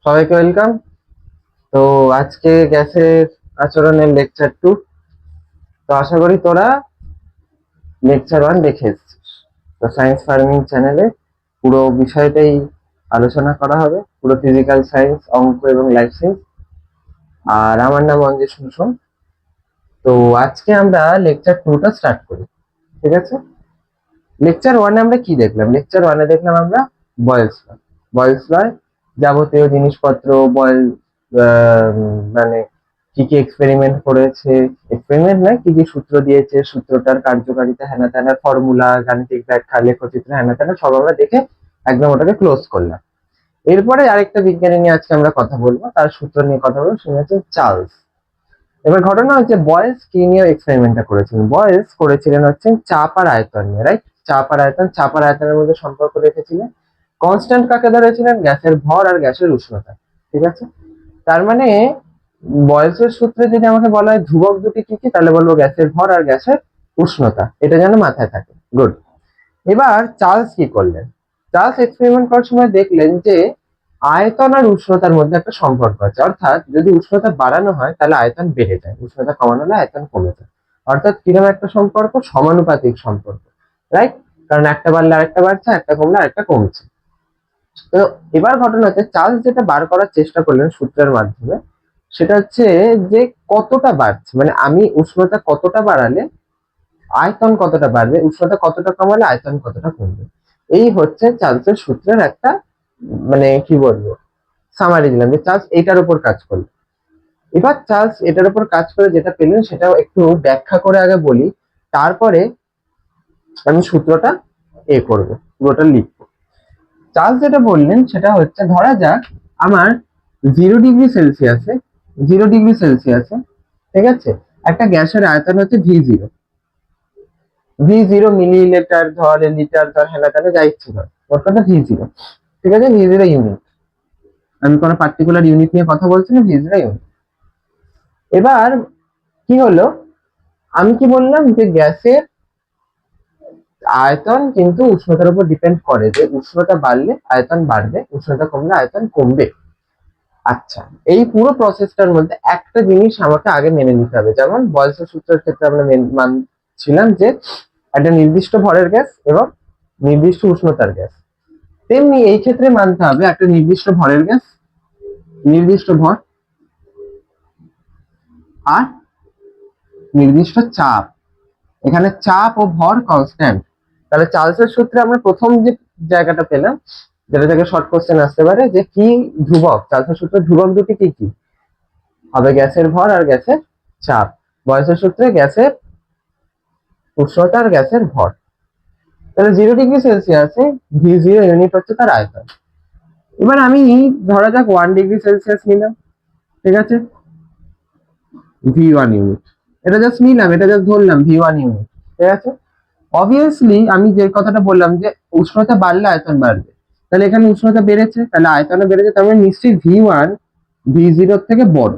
সবাইকে ওয়েলকাম। তো আজকে গ্যাসের আচরণের লেকচার 2। তো আশা করি তোরা লেকচার 1 দেখে এসেছিস। তো সায়েন্স ফার্মিং চ্যানেলে পুরো বিষয়টাই আলোচনা করা হবে, পুরো ফিজিক্যাল সায়েন্স, অঙ্ক এবং লাইফ সায়েন্স। আর আমার নাম অঞ্জেশ কুসুম। তো আজকে আমরা লেকচার 2টা স্টার্ট করি, ঠিক আছে? লেকচার 1 আমরা কি দেখলাম? লেকচার 1 দেখলাম আমরা বয়েলস ল। বয়েলস ল যাবতীয় জিনিসপত্র, বয়েল মানে কি কি এক্সপেরিমেন্ট করেছে, এক্সপেরিমেন্ট নয়, কি কি সূত্র দিয়েছে, সূত্রটার কার্যকারিতা, হেনা তেনা, ফর্মুলা, গাণিতিক ব্যাখ্যা, লেখচিত্র, হেনা তেনা সব আমরা দেখে একদম ওটাকে ক্লোজ করলাম। এরপরে আরেকটা বিজ্ঞানী নিয়ে আজকে আমরা কথা বলবো, তার সূত্র নিয়ে কথা বলবো, সে হচ্ছে চার্লস। এবার ঘটনা হচ্ছে বয়েলস কি নিয়ে এক্সপেরিমেন্টটা করেছিলেন? বয়েলস করেছিলেন হচ্ছে চাপ আর আয়তন নিয়ে, রাইট? চাপ আর আয়তন, চাপ আর আয়তনের মধ্যে সম্পর্ক রেখেছিলেন। কনস্ট্যান্ট কাকে ধরেছিলেন? গ্যাসের ভর আর গ্যাসের উষ্ণতা, ঠিক আছে? তার মানে বয়েলসের সূত্রে যদি আমাকে বলা হয় ধ্রুবক দুটি কি কি, তাহলে বলবো গ্যাসের ভর আর গ্যাসের উষ্ণতা। এটা যেন মাথায় থাকে। গুড। এবার চার্লস কি করলেন? চার্লস এক্সপেরিমেন্ট করার সময় দেখলেন যে আয়তন আর উষ্ণতার মধ্যে একটা সম্পর্ক আছে। অর্থাৎ যদি উষ্ণতা বাড়ানো হয় তাহলে আয়তন বেড়ে যায়, উষ্ণতা কমানো হলে আয়তন কমে যায়। অর্থাৎ কিরকম একটা সম্পর্ক? সমানুপাতিক সম্পর্ক, রাইট? কারণ একটা বাড়লে আরেকটা বাড়ছে, একটা কমলে আরেকটা কমছে। তো এবার ঘটনা হচ্ছে চার্লস যেটা বার করার চেষ্টা করলেন সূত্রের মাধ্যমে, সেটা হচ্ছে যে কতটা বাড়ছে, মানে আমি উষ্ণতা কতটা বাড়ালে আয়তন কতটা বাড়বে, উষ্ণতা কতটা কমালে আয়তন কতটা কমবে। এই হচ্ছে চার্লসের সূত্রের একটা, মানে কি বলবো, সামারি দিলাম যে চার্লস এটার উপর কাজ করলো। এবার চার্লস এটার উপর কাজ করে যেটা পেলেন সেটাও একটু ব্যাখ্যা করে আগে বলি, তারপরে আমি সূত্রটা করবো, পুরোটা লিখবো। চার্লস যেটা বললেন সেটা হচ্ছে, ধরা যাক আমার 0 ডিগ্রি সেলসিয়াসে, 0 ডিগ্রি সেলসিয়াসে, ঠিক আছে, একটা গ্যাসের আয়তন হচ্ছে V0। V0 মিলিলিটার ধর, লিটার ধর, হেনা তেনা যা ইচ্ছে ধর, ওর কথা V0, ঠিক আছে? V0 ইউনিট, আমি কোনো পার্টিকুলার ইউনিট নিয়ে কথা বলছি না, V0 ইউনিট। এবার কি হলো, আমি কি বললাম যে গ্যাসের আয়তন কিন্তু উষ্ণতার উপর ডিপেন্ড করে, যে উষ্ণতা বাড়লে আয়তন বাড়বে, উষ্ণতা কমলে আয়তন কমবে। আচ্ছা, এই পুরো প্রসেসটার মধ্যে একটা জিনিস আমাকে আগে মেনে নিতে হবে। যেমন বয়েলসের সূত্রের ক্ষেত্রে আমরা মানছিলাম যে একটা নির্দিষ্ট ভরের গ্যাস এবং নির্দিষ্ট উষ্ণতার গ্যাস, তেমনি এই ক্ষেত্রে মানতে হবে একটা নির্দিষ্ট ভরের গ্যাস, নির্দিষ্ট ভর আর নির্দিষ্ট চাপ। এখানে চাপ ও ভর কনস্ট্যান্ট। তাহলে চার্লসের সূত্রে আমরা প্রথম যে জায়গাটা পেলাম, যেটা থেকে শর্ট কোশ্চেন আসতে পারে, যে কি ধ্রুবক, চার্লসের সূত্রে ধ্রুবক দুটি কি কি হবে? গ্যাসের ভর আর গ্যাসের চাপ। বয়েলসের সূত্রে গ্যাসের উষ্ণতা আর গ্যাসের ভর। তাহলে 0 ডিগ্রি সেলসিয়াসে V0 ইউনিট হচ্ছে তার আয়তন। এবার আমি ধরা যাক 1 ডিগ্রি সেলসিয়াস নিলাম, ঠিক আছে, V1 ইউনিট। এটা জাস্ট নিলাম, এটা জাস্ট ধরলাম V1 ইউনিট, ঠিক আছে? অবভিয়াসলি আমি যে কথাটা বললাম যে উষ্ণতা বাড়লে আয়তন বাড়বে, তাহলে এখানে উষ্ণতা বেড়েছে, তাহলে আয়তনও বেড়েছে, তার মানে নিশ্চয়ই V1 V0 থেকে বড়।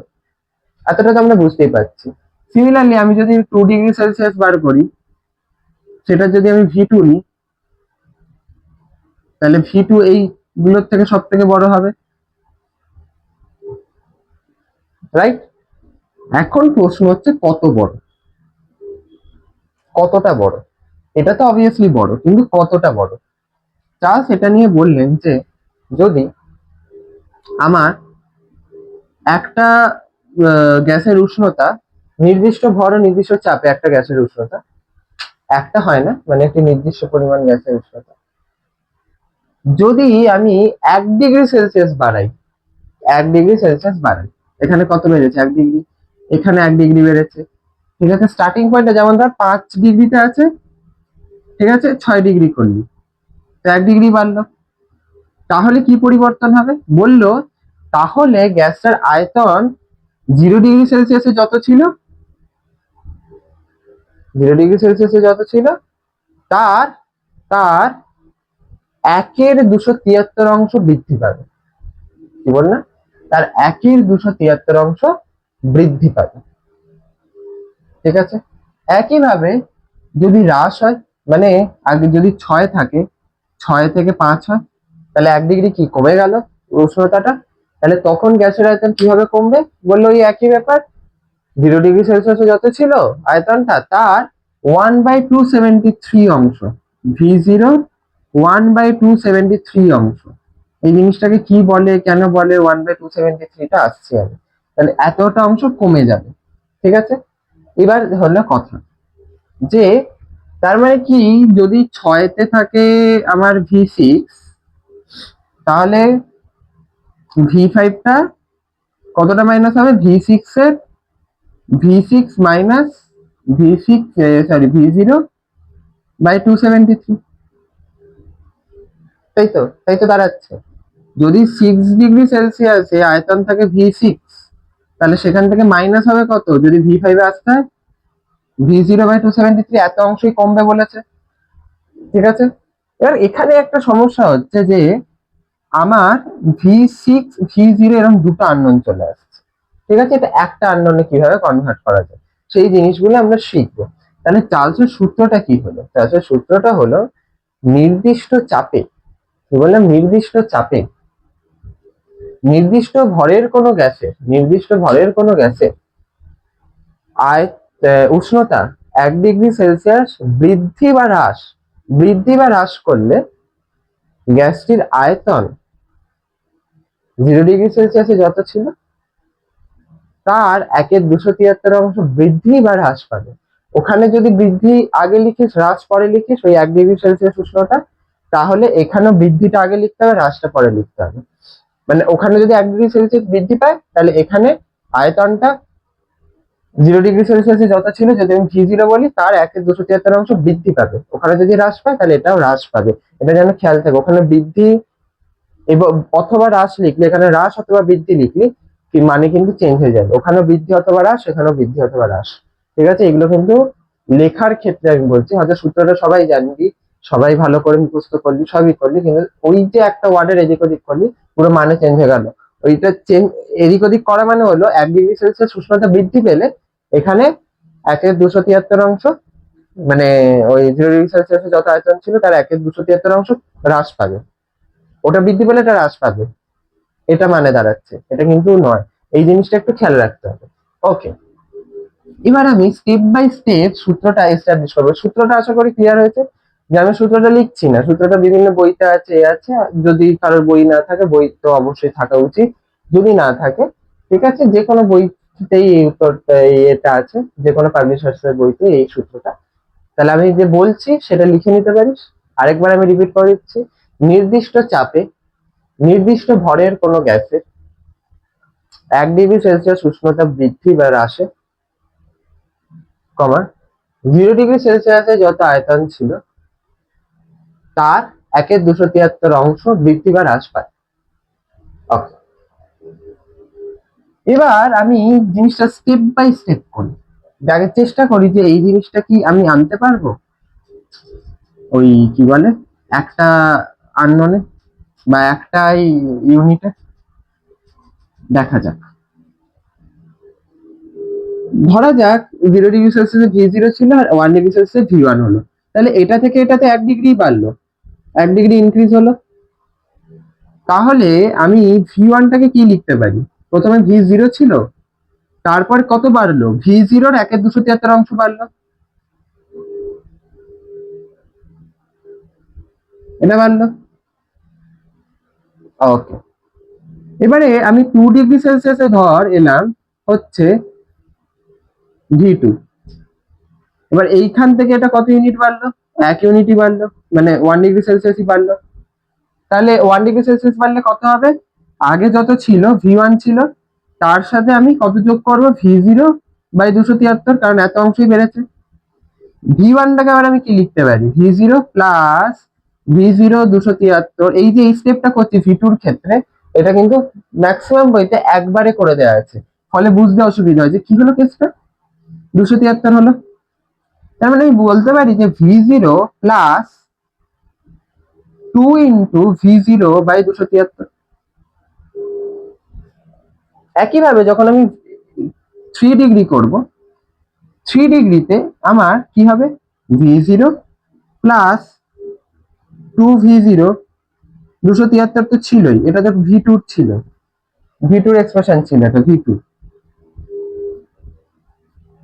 এতটা তো আমরা বুঝতেই পারছি। সিমিলারলি আমি যদি 2 ডিগ্রি সেলসিয়াস বার করি, সেটা যদি আমি V2 নিই, তাহলে V2 এই গুলোর থেকে সব থেকে বড় হবে, রাইট? এখন প্রশ্ন হচ্ছে কত বড়, কতটা বড়? এটা তো অবভিয়াসলি বড়, কিন্তু কতটা বড়? চার্লস এটা নিয়ে বললেন যে যদি আমার একটা গ্যাসের উষ্ণতা, নির্দিষ্ট ভর ও নির্দিষ্ট চাপে একটা গ্যাসের উষ্ণতা, একটা হয় না, মানে একটি নির্দিষ্ট পরিমাণ গ্যাসের উষ্ণতা, যদি আমি 1 ডিগ্রি সেলসিয়াস বাড়াই, 1 ডিগ্রি সেলসিয়াস বাড়াই, এখানে কত বেড়েছে? 1 ডিগ্রি। এখানে 1 ডিগ্রি বেড়েছে, ঠিক আছে? স্টার্টিং পয়েন্টটা যেমন ধর 5 ডিগ্রিতে আছে, ঠিক আছে, 6 ডিগ্রি করলি, তো 1 ডিগ্রি বাড়লো। তাহলে কি পরিবর্তন হবে? বললো তাহলে গ্যাসটার আয়তন 0 ডিগ্রি সেলসিয়াসে যত ছিল, 0 ডিগ্রি সেলসিয়াসে যত ছিল, তার তার 1/273 বৃদ্ধি পাবে। কি বললাম? তার 1/273 বৃদ্ধি পাবে, ঠিক আছে? একইভাবে যদি হ্রাস হয়, মানে আগে যদি 6 থাকে, 6 থেকে 5 হয়, তাহলে 1 ডিগ্রি কি কমে গেল উষ্ণতাটা, তাহলে তখন গ্যাসের আয়তন কিভাবে কমবে? বললো ওই একই ব্যাপার, 0°C যত ছিল আয়তনটা তার 1/273 অংশ, V0 1/273 অংশ। এই জিনিসটাকে কি বলে, কেন বলে 1/273টা আসছে আমি। তাহলে এতটা অংশ কমে যাবে, ঠিক আছে। এবার হলো কথা যে তার মানে কি, যদি 6-তে থাকে আমার V6, তাহলে V5টা কতটা মাইনাস হবে? V6 মাইনাস V0/273, তাই তো দাঁড়াচ্ছে। যদি 6°C আয়তন থাকে V6, তাহলে সেখান থেকে মাইনাস হবে কত যদি V5 আসতে হয়? V0/273, এত অংশই কমবে বলেছে, ঠিক আছে। এবার এখানে একটা সমস্যা হচ্ছে যে আমার V6 V0 এরকম দুটো আননোন চলে আসছে, ঠিক আছে। এটা একটা আননোনে কিভাবে কনভার্ট করা যায় সেই জিনিসগুলো আমরা শিখবো। তাহলে চার্লসের সূত্রটা কি হলো? চার্লসের সূত্রটা হলো নির্দিষ্ট চাপে, কি বললাম, নির্দিষ্ট ভরের কোনো গ্যাসে উষ্ণতা 1°C বৃদ্ধি বা হ্রাস করলে গ্যাসটির আয়তন 0°C যত ছিল তার 1/273 অংশ বৃদ্ধি বা হ্রাস পাবে। ওখানে যদি বৃদ্ধি আগে লিখিস, হ্রাস পরে লিখিস, ওই 1°C উষ্ণতা, তাহলে এখানেও বৃদ্ধিটা আগে লিখতে হবে, হ্রাসটা পরে লিখতে হবে। মানে ওখানে যদি 1°C বৃদ্ধি পায়, তাহলে এখানে আয়তনটা 0°C যত ছিল, যদি আমি V0 বলি, তার 1/273 অংশ বৃদ্ধি পাবে। ওখানে যদি হ্রাস পায় তাহলে এটাও হ্রাস পাবে। এটা যেন খেয়াল থাকে, ওখানে বৃদ্ধি এবং অথবা হ্রাস লিখলে, এখানে হ্রাস অথবা বৃদ্ধি লিখলি কি মানে কিন্তু চেঞ্জ হয়ে যাবে। ওখানে বৃদ্ধি অথবা হ্রাস, এখানেও বৃদ্ধি অথবা হ্রাস, ঠিক আছে। এগুলো কিন্তু লেখার ক্ষেত্রে আমি বলছি, হয়তো সূত্রটা সবাই জানবি, সবাই ভালো করে মুখস্থ করলি, সবই করলি, কিন্তু ওই যে একটা ওয়ার্ডের এদিক ওদিক করলি, পুরো মানে চেঞ্জ হয়ে গেল। ওইটা চেঞ্জ, এদিক ওদিক করা মানে হলো 1°C উষ্ণতা বৃদ্ধি পেলে এখানে 1/273 অংশ, মানে ওই 0°C যত আয়তন ছিল তার 1/273 অংশ হ্রাস পাবে। ওটা বৃদ্ধি পেলে এটা হ্রাস পাবে, এটা মানে দাঁড়াচ্ছে, এটা কিন্তু নয়। এই জিনিসটা একটু খেয়াল রাখতে হবে। ওকে, এবার আমি স্টেপ বাই স্টেপ সূত্রটা এস্টাবলিশ করবো। সূত্রটা আশা করি ক্লিয়ার হয়েছে, যে আমি সূত্রটা লিখছি না, সূত্রটা বিভিন্ন বইতে আছে, যদি কারোর বই না থাকে, বই তো অবশ্যই থাকা উচিত, যদি না থাকে ঠিক আছে, যে কোনো বইতেই এই উত্তরটা, এটা আছে, যে কোনো পাবলিশার্সের বইতে এই সূত্রটা। তাহলে আমি যে বলছি সেটা লিখে নিতে পারিস। আরেকবার আমি রিপিট করে দিচ্ছি, নির্দিষ্ট চাপে নির্দিষ্ট ভরের কোনো গ্যাসের 1°C উষ্ণতা বৃদ্ধি বা হ্রাসে, 0°C যত আয়তন ছিল তার 1/273 অংশ বৃদ্ধি বা হ্রাস পায়। এবার আমি জিনিসটা স্টেপ বাই স্টেপ করি, আগে চেষ্টা করি যে এই জিনিসটা কি আমি আনতে পারবো ওই কি বলে একটা আননোনে বা একটা ইউনিটে। দেখা যাক, ধরা যাক 0°C V0 ছিল আর 1°C V1 হলো, তাহলে এটা থেকে এটাতে 1° বাড়লো, 1° ইনক্রিজ হলো। তাহলে আমি V1টাকে কি লিখতে পারি? প্রথমে V0 ছিল, তারপর কত বাড়লো? V0 এর 1/273 অংশ বাড়লো, এটা বাড়লো। ওকে, এবারে আমি 2°C ধর এলাম হচ্ছে V2, এবার এইখান থেকে এটা কত ইউনিট বাড়লো? 1 ইউনিটই বাড়লো, মানে 1°C বাড়লো। তাহলে 1°C বাড়লে কত হবে? আগে যত ছিল V1 ছিল, তার সাথে আমি কত যোগ করবো? V0/273, কারণ এত অংশই বেড়েছে। V1টাকে আবার আমি কি লিখতে পারি? V0 plus V0/273। এই যে এই স্টেপটা করছি V2 এর ক্ষেত্রে, এটা কিন্তু ম্যাক্সিমাম বইতে একবারে করে দেওয়া আছে, ফলে বুঝতে অসুবিধা হয় যে কি হলো কেসটা, 273 হলো। তার মানে আমি বলতে পারি যে V0 প্লাস 2 ইন্টু V0/273। একইভাবে যখন আমি 3° করব, 3°তে আমার কি হবে? V0 প্লাস 2 V0, 273 তো ছিলই, এটা তো V2 ছিল, V2 এর এক্সপ্রেশন ছিল এটা V2,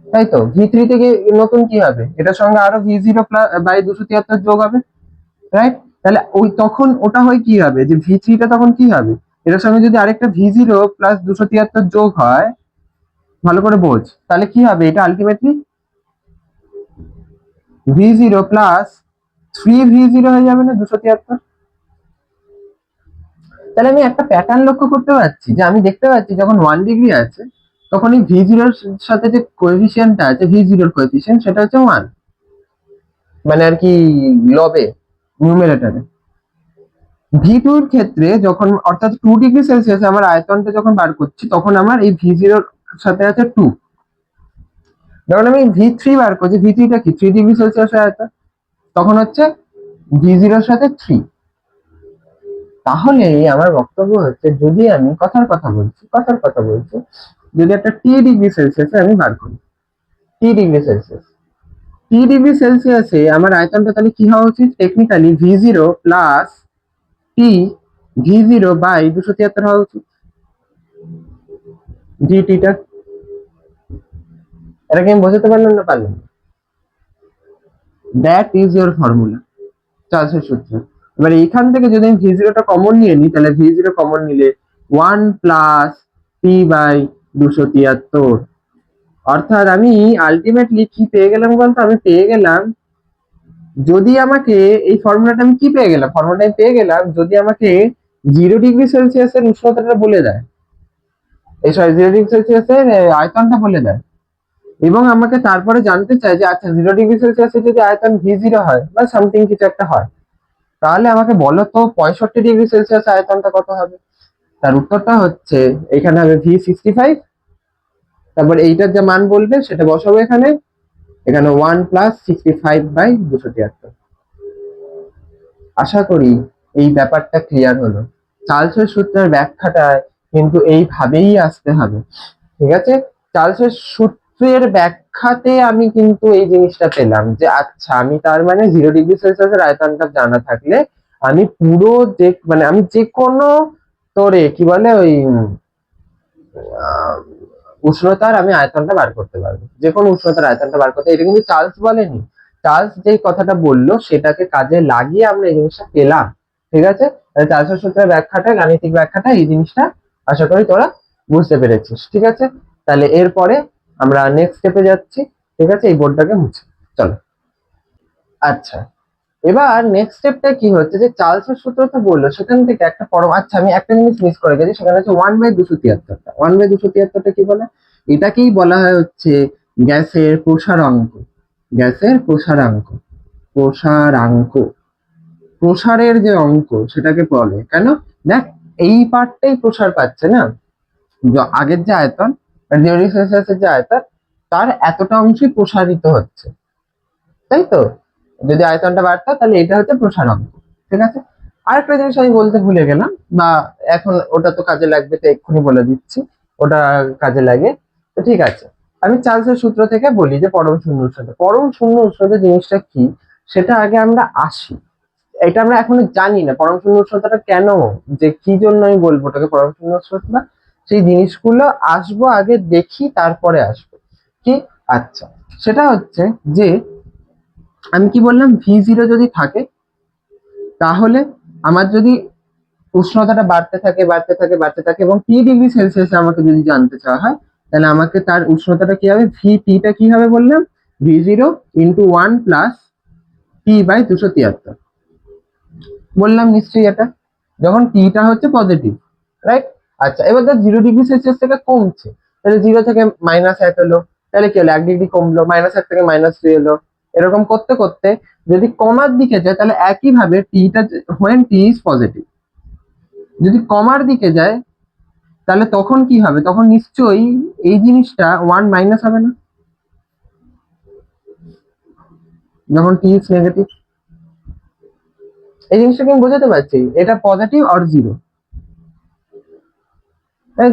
তাই তো। V3 থেকে নতুন কি হবে, এটার সঙ্গে আরো V0 বাই 273 যোগ হবে, রাইট? তাহলে ওই তখন ওটা হয় কি হবে, যে V3টা তখন কি হবে, এটার সঙ্গে যদি আরেকটা V0 প্লাস 273 যোগ হয়, ভালো করে বোঝ, তাহলে কি হবে, এটা আলটিমেটলি V0 প্লাস 3V0 হয়ে যাবে না 273। তাহলে আমি একটা প্যাটার্ন লক্ষ্য করতে পারছি, যে আমি দেখতে পাচ্ছি যখন 1 ডিগ্রি আছে তখন এই V0 এর সাথে যে কোএফিসিয়েন্টটা আছে, V0 এর কোএফিসিয়েন্ট, সেটা হচ্ছে 1, মানে আর কি লবে, নিউমারেটরে। V2 এর ক্ষেত্রে যখন, অর্থাৎ 2 ডিগ্রি সেলসিয়াসে আমার আয়তনটা যখন বার করছি, তখন আমার এই V0 এর সাথে আছে 2। যখন আমি V3 বার করছি, V3টা কি 3 ডিগ্রি সেলসিয়াসে আয়তন, তখন হচ্ছে V0 এর সাথে 3। তাহলে আমার বক্তব্য হচ্ছে, যদি আমি কথার কথা বলছি, যদি একটা T ডিগ্রি সেলসিয়াসে আমি বার করি, T degree Celsius, T degree সেলসিয়াসে আমার আয়তনটা তাহলে কি হওয়া উচিত, technically V0 plus V0 by 273 হওয়া উচিত, GTটা। এটাকে আমি বোঝাতে পারলাম না পারলাম? দ্যাট ইজ ইউর ফর্মুলা, চার্লসের সূত্র। এবার এইখান থেকে যদি আমি V0টা কমন নিয়ে নিই, তাহলে V0 কমন নিলে 1 প্লাস T বাই 273, অর্থাৎ আমি আলটিমেটলি কি পেয়ে গেলাম বলতো, আমি পেয়ে গেলাম, যদি আমাকে এই ফর্মুলাটা আমি কি পেয়ে গেলাম, ফর্মুলাটা আমি পেয়ে গেলাম যদি আমাকে 0 ডিগ্রি সেলসিয়াসের উষ্ণতাটা বলে দেয়, এই 0 ডিগ্রি সেলসিয়াসের আয়তনটা বলে দেয়, এবং আমাকে তারপরে জানতে চায় যে আচ্ছা 0 ডিগ্রি সেলসিয়াসে যদি আয়তন V0 হয় বা সামথিং কিছু একটা হয়, তাহলে আমাকে বলো তো 65 ডিগ্রি সেলসিয়াস আয়তনটা কত হবে। তার উত্তরটা হচ্ছে, এখানে হবে V65, তারপর এইটার যে মান বলবে সেটা বসাবো এখানে, এখানে 1 প্লাস 65 বাই 273। আশা করি এই ব্যাপারটা ক্লিয়ার হলো। চার্লসের সূত্রের ব্যাখ্যাটা কিন্তু এইভাবেই আসতে হবে, ঠিক আছে? চার্লসের সূত্রের ব্যাখ্যাতে আমি কিন্তু এই জিনিসটা পেলাম, যে আচ্ছা আমি তার মানে 0 ডিগ্রি সেলসিয়াসের আয়তনটা জানা থাকলে আমি পুরো যে, মানে আমি যে কোনো তোরে কি বলে ওই আহ, উষ্ণতার আমি আয়তনটা বার করতে পারবো, যে কোনো উষ্ণতার আয়তনটা বার করতে। এটা কিন্তু চার্লস বলেনি, চার্লস যে কথাটা বললো সেটাকে কাজে লাগিয়ে আমরা এই জিনিসটা পেলাম, ঠিক আছে? চার্লসের সূত্রের ব্যাখ্যাটা, গাণিতিক ব্যাখ্যাটা, এই জিনিসটা আশা করি তোরা বুঝতে পেরেছিস, ঠিক আছে? তাহলে এরপরে আমরা নেক্সট স্টেপে যাচ্ছি, ঠিক আছে? এই বোর্ডটাকে মুছে চলো। আচ্ছা, এবার নেক্সট স্টেপটা কি হচ্ছে, যে চার্লসের সূত্র তো বললো, সেখান থেকে একটা আচ্ছা আমি একটা জিনিস মিস করে গেছি, সেখানে হচ্ছে 1/273টা। 1/273টা কি বলে, এটাকেই বলা হয় হচ্ছে গ্যাসের প্রসারাঙ্ক, গ্যাসের প্রসারাঙ্ক, প্রসারাঙ্ক, প্রসারের যে অঙ্ক সেটাকে বলে। কেন, দেখ এই পার্টটাই প্রসার পাচ্ছে না, আগের যে আয়তন, 0 ডিগ্রি সেলসিয়াসের যে আয়তন, তার এতটা অংশই প্রসারিত হচ্ছে, তাই তো? যদি আয়তনটা বাড়তো তাহলে এটা হচ্ছে প্রসারাঙ্ক, ঠিক আছে? আরেকটা জিনিস আমি বলতে ভুলে গেলাম, বা এখন ওটা তো কাজে লাগবে, তো এক্ষুনি বলে দিচ্ছি, ওটা কাজে লাগে তো, ঠিক আছে? আমি চার্লসের সূত্র থেকে বলি যে পরম শূন্য উষ্ণতা, পরম শূন্য উষ্ণতা জিনিসটা কি সেটা আগে আমরা আসি। এটা আমরা এখনো জানি না পরম শূন্য উষ্ণতাটা কেন, যে কি জন্য আমি বলবো ওটাকে পরম শূন্য উষ্ণতা, সেই জিনিসগুলো আসবো আগে, দেখি তারপরে আসবো কি। আচ্ছা, সেটা হচ্ছে যে আমি কি বললাম, V0 যদি থাকে, তাহলে আমার যদি উষ্ণতাটা বাড়তে থাকে এবং T ডিগ্রি সেলসিয়াসে আমাকে যদি জানতে চাওয়া হয়, তাহলে আমাকে তার উষ্ণতাটা কি হবে, VTটা কি হবে বললাম, V0 into 1 plus T by 273 বললাম নিশ্চয়ই। এটা যখন Tটা হচ্ছে পজিটিভ, রাইট? আচ্ছা, এবার ধর 0 ডিগ্রি সেলসিয়াস থেকে কমছে, তাহলে 0 থেকে -1 হলো, তাহলে কি হলো, 1 ডিগ্রি কমলো, -1 থেকে -3 এলো, এরকম করতে করতে যদি কমার দিকে যায়, তাহলে একইভাবে টিটা, when T is পজিটিভ, যদি কমার দিকে যায় তাহলে তখন কি হবে, তখন নিশ্চয়ই এই জিনিসটা 1 মাইনাস হবে না, যখন T is নেগেটিভ। এই জিনিসটাকে আমি বোঝাতে পারছি, এটা পজিটিভ আর 0,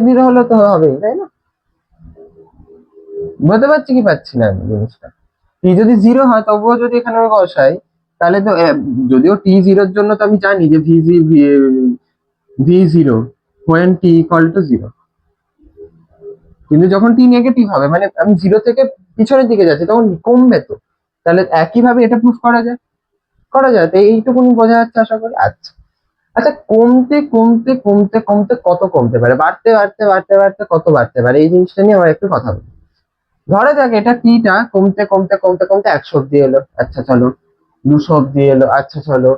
0 হলে তো হবেই, তাই না? বুঝতে পারছি কি পাচ্ছি না আমি জিনিসটা? T যদি 0 হয় তবুও যদি এখানে আমি বসাই, তাহলে তো যদিও T 0 এর জন্য তো আমি জানি যে V0 when t equal to 0। কিন্তু যখন টি নেগেটিভ হবে, মানে আমি 0 থেকে পিছনের দিকে যাচ্ছি, তখন কমবে তো। তাহলে একইভাবে এটা প্রুফ করা যায়, তো এইটুকুনি বোঝা যাচ্ছে আশা করি। আচ্ছা আচ্ছা, কমতে কমতে কমতে কমতে কত কমতে পারে, বাড়তে বাড়তে বাড়তে বাড়তে কত বাড়তে পারে, এই জিনিসটা নিয়ে আমরা একটু কথা বলি। ধরা যাক এটা টিটা কমতে কমতে কমতে কমতে 100 অব্দি এলো, আচ্ছা চলো 200 অব্দি এলো, আচ্ছা চলো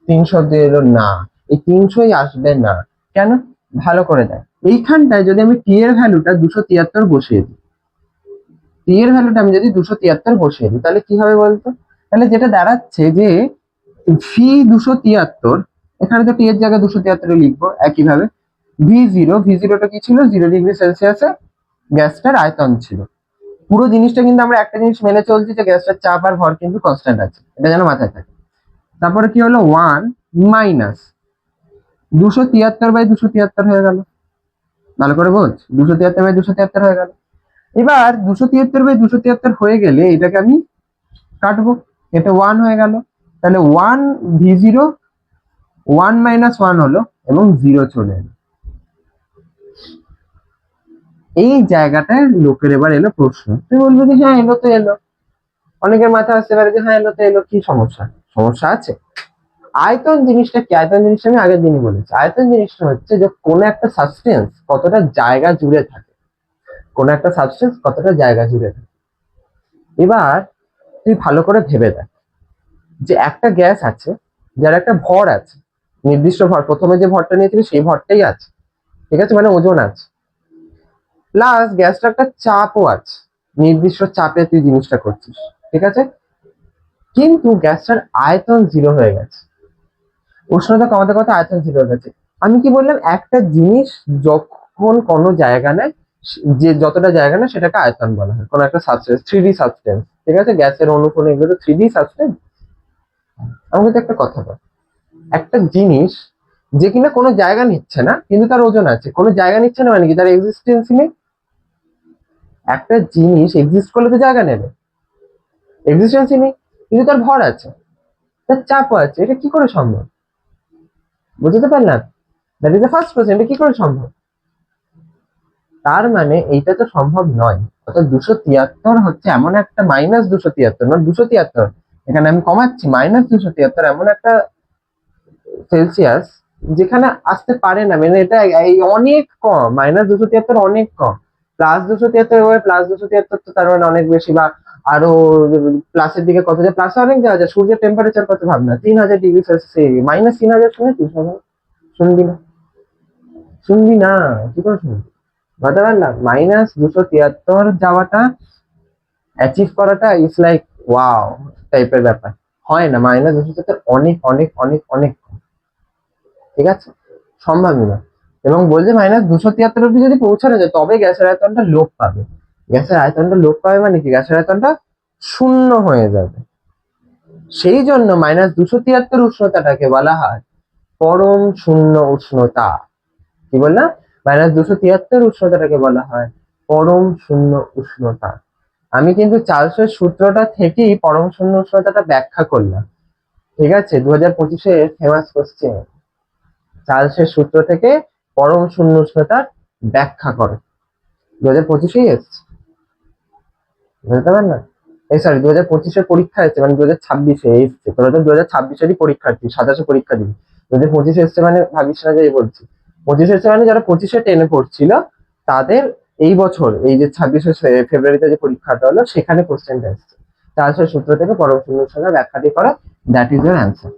300 অব্দি এলো, না এই 300ই আসবে না। কেন? ভালো করে দেখ, এইখানটায় যদি আমি টি এর ভ্যালুটা 273 বসিয়ে দিই, টি এর ভ্যালুটা আমি যদি 273 বসিয়ে দিই, তাহলে কি হবে বলতো? তাহলে যেটা দাঁড়াচ্ছে যে ভি 273, এখানে তো টি এর জায়গায় 273 লিখবো একইভাবে। ভি জিরোটা কি ছিল? 0°C গ্যাসটার আয়তন ছিল। পুরো জিনিসটা কিন্তু আমরা একটা জিনিস মেনে চলছি, যে গ্যাসটার চাপ আর ভর কিন্তু কনস্ট্যান্ট আছে, এটা যেন মাথায় থাকে। তারপরে কি হলো? 1 মাইনাস 273/273 হয়ে গেল। ভালো করে বোঝ, 273/273 হয়ে গেল। এবার 273/273 হয়ে গেলে এটাকে আমি কাটবো, এটা 1 হয়ে গেল। তাহলে 1 ভি জিরো 1 মাইনাস 1 হলো এবং 0 চলে এলো। এই জায়গাটায় লোকের এবার এলো প্রশ্ন, তুই বলবি যে হ্যাঁ এলো তো এলো, অনেকের মাথায় আসতে পারে যে হ্যাঁ এলো তো এলো, কি সমস্যা? সমস্যা আছে। আয়তন জিনিসটা কি? আয়তন জিনিসটা আমি আগের দিনই বলেছি, আয়তন জিনিসটা হচ্ছে যে কোনো একটা সাবস্টেন্স কতটা জায়গা জুড়ে থাকে, কোনো একটা সাবস্টেন্স কতটা জায়গা জুড়ে থাকে। এবার তুই ভালো করে ভেবে দেখ, যে একটা গ্যাস আছে যার একটা ভর আছে, নির্দিষ্ট ভর, প্রথমে যে ভরটা নিয়েছিলি সেই ভরটাই আছে, ঠিক আছে, মানে ওজন আছে, প্লাস গ্যাসটার একটা চাপও আছে, নির্দিষ্ট চাপে তুই জিনিসটা করছিস, ঠিক আছে, কিন্তু গ্যাসটার আয়তন 0 হয়ে গেছে, উষ্ণতা কমাতে কমাতে আয়তন 0 হয়ে গেছে। আমি কি বললাম? একটা জিনিস যখন কোনো জায়গা নেয়, যে যতটা জায়গা নেয় সেটাকে আয়তন বলা হয়, কোনো একটা সাবস্টেন্স, 3D সাবস্টেন্স, ঠিক আছে, গ্যাসের অণু ফণু এগুলো তো 3D সাবস্টেন্স। আমাকে তো একটা কথা বল, একটা জিনিস যে কিনা কোনো জায়গা নিচ্ছে না কিন্তু তার ওজন আছে, কোনো জায়গা নিচ্ছে না মানে কি? তার এক্সিস্টেন্স নেই। একটা জিনিস এক্সিস্ট করলে তো জায়গা নেবে, এক্সিস্টেন্সই নেই, কিন্তু তার ভর আছে, তার চাপও আছে, এটা কি করে সম্ভব? বুঝতে পারলাম? That is the first question, এটা কি করে সম্ভব? তার মানে এইটা তো সম্ভব নয়। অর্থাৎ 273 হচ্ছে এমন একটা, -273 না 273, এখানে আমি কমাচ্ছি, -273 এমন একটা সেলসিয়াস যেখানে আসতে পারে না, মানে এটা অনেক কম, -273 অনেক কম। +273 হবে, +273 তো তার মানে অনেক বেশি, বা আরো প্লাসের দিকে কত যায়, প্লাসে অনেক যাওয়া যায়। সূর্যের টেম্পারেচার কত ভাবনা, 3000°C, -3000 শুনেছিস? শুনবি না, শুনবি না, কি করে শুনবি? বুঝতে পারলাম, -273 যাওয়াটা, অ্যাচিভ করাটা ইজ লাইক ওয়াও টাইপের ব্যাপার, হয় না। -273 অনেক অনেক অনেক অনেক কম, ঠিক আছে, সম্ভবই না। এবং বলছে -273 অব্দি যদি পৌঁছানো যায় তবে গ্যাসের আয়তনটা লোপ পাবে। গ্যাসের আয়তনটা লোপ পাবে মানে কি? গ্যাসের আয়তনটা শূন্য হয়ে যাবে। সেই জন্য -273 উষ্ণতাটাকে বলা হয় পরম শূন্য উষ্ণতা। কি বললাম? -273 উষ্ণতাটাকে বলা হয় পরম শূন্য উষ্ণতা। আমি কিন্তু চার্লসের সূত্রটা থেকেই পরম শূন্য উষ্ণতাটা ব্যাখ্যা করলাম, ঠিক আছে, 2025-এ ফেমাস কোশ্চেন, চার্লসের সূত্র থেকে পরম শূন্য উষ্ণতার ব্যাখ্যা করো, 2025-এই এসছে, বুঝতে পারলাম? এই সরি, 2025-এর পরীক্ষা এসছে, মানে 2026-এ এসছে। তোরা তো 2026-এরই পরীক্ষার্থী, 27-এ পরীক্ষা দিবি, 2025-এ এসছে মানে ভাবিস না যে এই বলছি। 25 এসছে মানে যারা 25-এ টেনে পড়ছিল তাদের এই বছর, এই যে 26-এ ফেব্রুয়ারিতে যে পরীক্ষাটা হলো সেখানে কোশ্চেনটা এসছে, চার্লসের সূত্র থেকে পরম শূন্য উষ্ণতার ব্যাখ্যাটি করো, দ্যাট ইজ ইউর অ্যান্সার,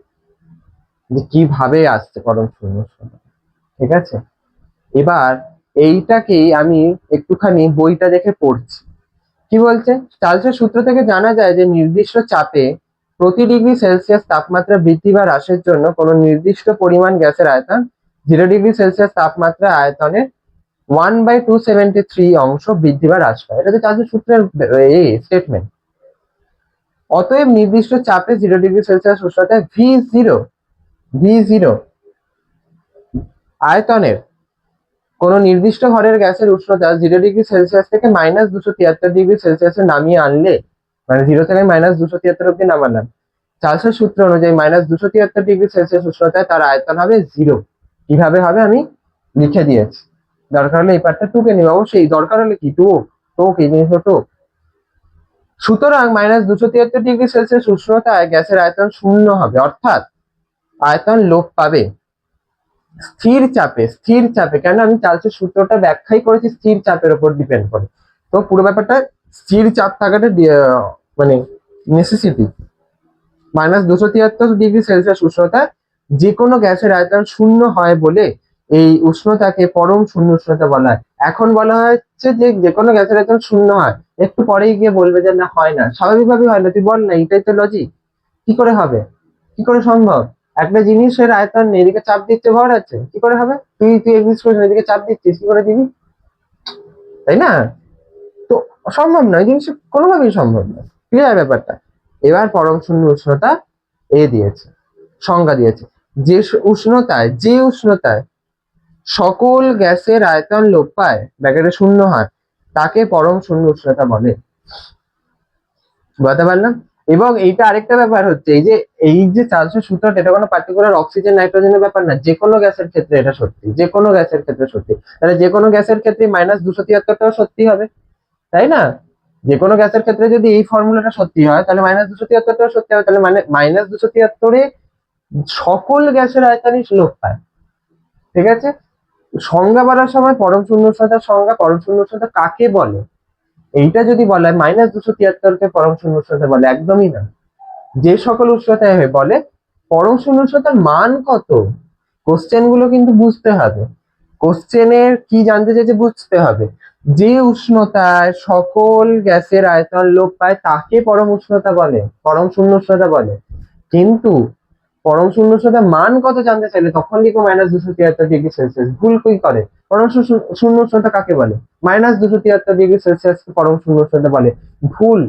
যে কিভাবে আসছে পরম শূন্য উষ্ণতা, ঠিক আছে। এবার এইটাকেই আমি একটুখানি বইটা দেখে পড়ছি, কি বলছে? চার্লসের সূত্র থেকে জানা যায় যে নির্দিষ্ট চাপে প্রতি ডিগ্রি সেলসিয়াস তাপমাত্রা বৃদ্ধি বা হ্রাসের জন্য কোনো নির্দিষ্ট পরিমাণ গ্যাসের আয়তন 0°C তাপমাত্রা আয়তনের 1/273 অংশ বৃদ্ধি বা হ্রাস পায়। এটা তো চার্লসের সূত্রের স্টেটমেন্ট। অতএব নির্দিষ্ট চাপে 0°C উষ্ণতায় ভি জিরো আয়তনের কোন নির্দিষ্ট ঘরের গ্যাসের উষ্ণতা 0°C থেকে -273°C নামিয়ে আনলে, মানে 0 থেকে -273 অব্দি নামালাম, চার্লসের সূত্র অনুযায়ী -273°C উষ্ণতায় তার আয়তন হবে 0। কিভাবে হবে আমি লিখে দিয়েছি, দরকার হলে এই পার্টটা টুকে নিবে, অবশ্যই দরকার হলে কি টোক এই জিনিসটা টোক। সুতরাং -273°C উষ্ণতায় গ্যাসের আয়তন শূন্য হবে, অর্থাৎ আয়তন লোপ পাবে স্থির চাপে। কেন আমি চার্লসের সূত্রটা ব্যাখ্যাই করেছি স্থির চাপের উপর ডিপেন্ড করে, তো পুরো ব্যাপারটা স্থির চাপ থাকাটা মানে নেসেসিটি। -273°C উষ্ণতা যে কোনো গ্যাসের আয়তন শূন্য হয় বলে এই উষ্ণতাকে পরম শূন্য উষ্ণতা বলা হয়। এখন বলা হচ্ছে যে কোনো গ্যাসের আয়তন শূন্য হয়, একটু পরেই গিয়ে বলবে যে না হয় না, স্বাভাবিকভাবেই হয় না, তুই বল না, এটাই তো লজিক। কি করে হবে, কি করে সম্ভব? একটা জিনিসের আয়তন নেই, এদিকে চাপ দিচ্ছে, ভর আছে, কি করে হবে? তুই তুই এক্সিস্ট করছিস, এদিকে চাপ দিচ্ছিস, কি করে দিবি? তাই না? তো সম্ভব নয়, জিনিস কোনোভাবেই সম্ভব নয়। ক্লিয়ার ব্যাপারটা? এবার পরম শূন্য উষ্ণতা দিয়েছে, সংজ্ঞা দিয়েছে, যে উষ্ণতায় সকল গ্যাসের আয়তন লোপ পায়, ব্র্যাকেটে শূন্য হয়, তাকে পরম শূন্য উষ্ণতা বলে। বুঝতে পারলাম? এবং এইটা আরেকটা ব্যাপার হচ্ছে, এই যে চার্লসের সূত্রটা, এটা কোনো পার্টিকুলার অক্সিজেন নাইট্রোজেনের ব্যাপার না, যে কোনো গ্যাসের ক্ষেত্রে এটা সত্যি, যে কোনো গ্যাসের ক্ষেত্রে সত্যি। তাহলে যে কোনো গ্যাসের ক্ষেত্রে -273টাও সত্যি হবে, তাই না? যে কোনো গ্যাসের ক্ষেত্রে যদি এই ফর্মুলাটা সত্যি হয়, তাহলে -273টাও সত্যি হবে, তাহলে মানে -273 সকল গ্যাসের আয়তনই লোপ পায়। ঠিক আছে? সংজ্ঞা বলার সময় পরম শূন্য উষ্ণতার সংজ্ঞা, পরম শূন্য উষ্ণতা কাকে বলে, এইটা যদি বলা হয় -273কে পরম শূন্য উষ্ণতা বলে, একদমই না। যে সকল উষ্ণতায় বলে পরম শূন্য উষ্ণতার মান কত, কোশ্চেন গুলো কিন্তু বুঝতে হবে, কোশ্চেনের কি জানতে চাইছে বুঝতে হবে। যে উষ্ণতায় সকল গ্যাসের আয়তন লোপ পায় তাকে পরম উষ্ণতা বলে, পরম শূন্য উষ্ণতা বলে। কিন্তু পরম শূন্য উষ্ণতার মান কত জানতে চাইলে তখন লিখো -273°C। ভুল কি করে? পরম শূন্য উষ্ণতা কাকে বলে? -273°C পরম শূন্য উষ্ণতা বলে। ভুল,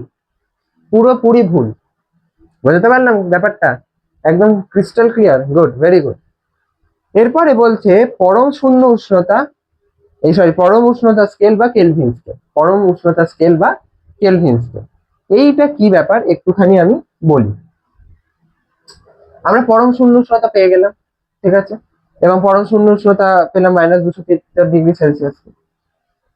পুরোপুরি ভুল। বুঝতে পারলাম ব্যাপারটা? একদম crystal clear, good, very good. এরপরে বলছে পরম শূন্য উষ্ণতা, পরম উষ্ণতা স্কেল বা কেলভিন স্কেল, পরম উষ্ণতা স্কেল বা কেলভিন স্কেল, এইটা কি ব্যাপার একটুখানি আমি বলি। আমরা পরম শূন্য উষ্ণতা পেয়ে গেলাম, ঠিক আছে, এবং পরম শূন্য উষ্ণতা পেলাম -273°C।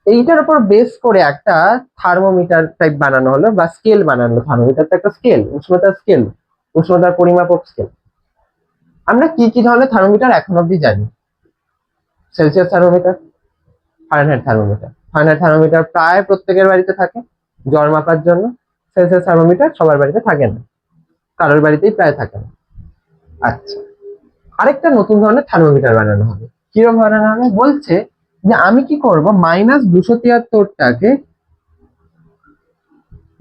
এইটার উপর বেস করে একটা থার্মোমিটার টাইপ বানানো হলো বা স্কেল বানানো, থার্মোমিটার তো একটা স্কেল, উষ্ণতার স্কেল, উষ্ণতার পরিমাপক স্কেল। আমরা কি কি ধরনের থার্মোমিটার এখন অব্দি জানি? Celsius thermometer, Fahrenheit thermometer. Fahrenheit thermometer প্রায় প্রত্যেকের বাড়িতে থাকে জ্বর মাপার জন্য। সেলসিয়াস থার্মোমিটার সবার বাড়িতে থাকে না, কারোর বাড়িতেই প্রায় থাকে না। আচ্ছা, আরেকটা নতুন ধরনের থার্মোমিটার বানানো হবে। কিরকম বানানো হবে? বলছে যে আমি কি করব, -273টাকে,